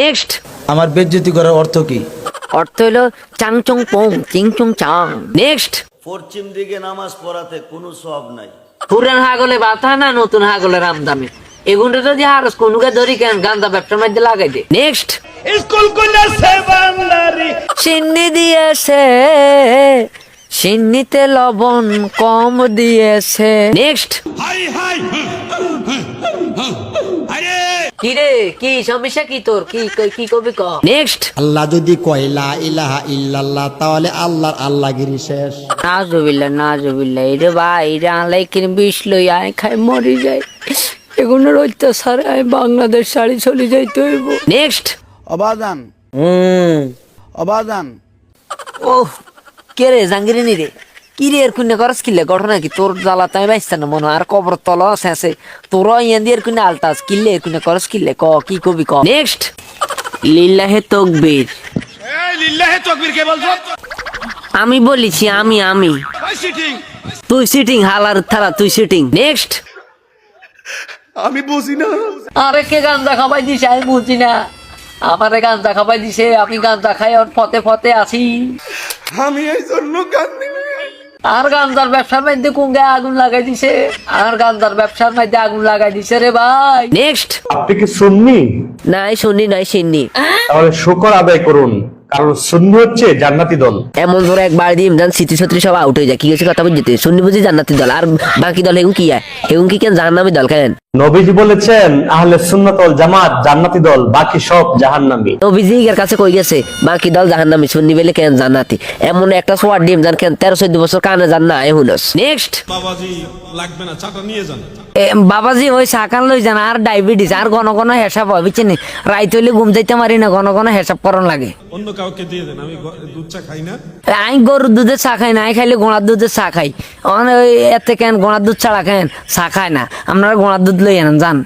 Next. আমার বেজ্জতি করার অর্থ কি? অর্থ হলো চাং চং পং চিং চং চাং। নেক্সট। পশ্চিম দিকে নামাজ পড়াতে কোনো সওয়াব নাই। পুরান হাগলে বাতা না নতুন হাগলের আমদামে এগুলো যদি হারস কোনুকে ধরি কেন গান্দা ব্যবসার মধ্যে লাগাই দে। নেক্সট। স্কুল কইলাছে বান্দারি সিন্নি দিয়েছে সিন্নিতে লবণ কম দিয়েছে। নেক্সট। হাই হাই আরে কি রে কি সমস্যা কি তোর কি কি কবি ক। নেক্সট। আল্লাহ যদি কয় লা ইলাহা ইল্লাল্লাহ তাহলে আল্লাহর আল্লাহগিরি শেষ। নাজুবিল্লাহ এটা ভাই এটা আলাই কিনে বিষ লই আয় খাই মরি যায় এগুলোর অত্যাচারে আমি বাংলাদেশ শাড়ি চলে যাইতে হইব। নেক্সট। অবাদান অবাদান ওহ কে রে জাঙ্গিরিনি রে কি রে এর কুন্যা করস কিলে ঘটনা কি তোর জ্বালা তাই বাইস্তা না মনে আর কবর তল শেষে তোর ইয়ান দিয়ে কুন্যা আলতাস কিলে এর কুন্যা করস কিলে ক কি কবি ক। নেক্সট। লিল্লাহে তকবীর। এই লিল্লাহে তাকবীর কে বলছো? আমি বলেছি আমি ভাই সিটিং তুই সিটিং হালার থালা তুই সিটিং। নেক্সট। আমি বুঝি না। আরে কে গাঞ্জা খাবাই দিছে আমি বুঝি না আমারে গাঞ্জা খাবাই দিছে আমি গাঞ্জা খাই আর ফতে ফতে আছি আমি এই জন্য কান্দি। আর গাঞ্জার ব্যবসার মধ্যে কুঙ্গে আগুন লাগাই দিছে আর গাঞ্জার ব্যবসার মধ্যে আগুন লাগাই দিছে রে ভাই। নেক্সট। আপনি কি সুন্নি? নাই শুনি নাই সিন্নি তাহলে শুকর আদায় করুন, কারণ সুন্নি হচ্ছে জান্নাতি দল। এমন ধরে একবার দিয়ে ইমরান স্মৃতি ছত্রি সব আউট হয়ে যায় কি হয়েছে কথা বুঝতে শুনি বুঝি জান্নাতি দল আর বাকি দল হেগুন কি হেগুন কি কেন জাহান্নামী দল কেন? নবীজি বলেছেন আহলে সুন্নাত ওয়াল জামাত জান্নাতি দল, বাকি সব জাহান্নামী। নবীজি এর কাছে কই গেছে বাকি দল জাহান্নামী শুনি বলে কেন জান্নাতি এমন একটা সোয়ার ডিম জান কেন 13-14 বছর কানে জান না এ হুনস। নেক্সট। বাবাজি লাগবে না, চাটা নিয়ে যান। বাবাজি ওই সাকান লই যান আর ডায়াবেটিস আর ঘন ঘন হেসাব হয় বুঝছেন রাইত হইলে ঘুম যাইতে মারি না ঘন ঘন হেসাব করন লাগে। অন্য কাউকে দিয়ে দেন, আমি দুধ চা খাই না। আমি গরুর দুধের চা খাই না, আমি খাইলে গোড়ার দুধের চা খাই। ওই এতে কেন গোড়ার দুধ ছাড়া কেন চা খায় না আপনারা গোড়ার দুধ লই আনেন যান।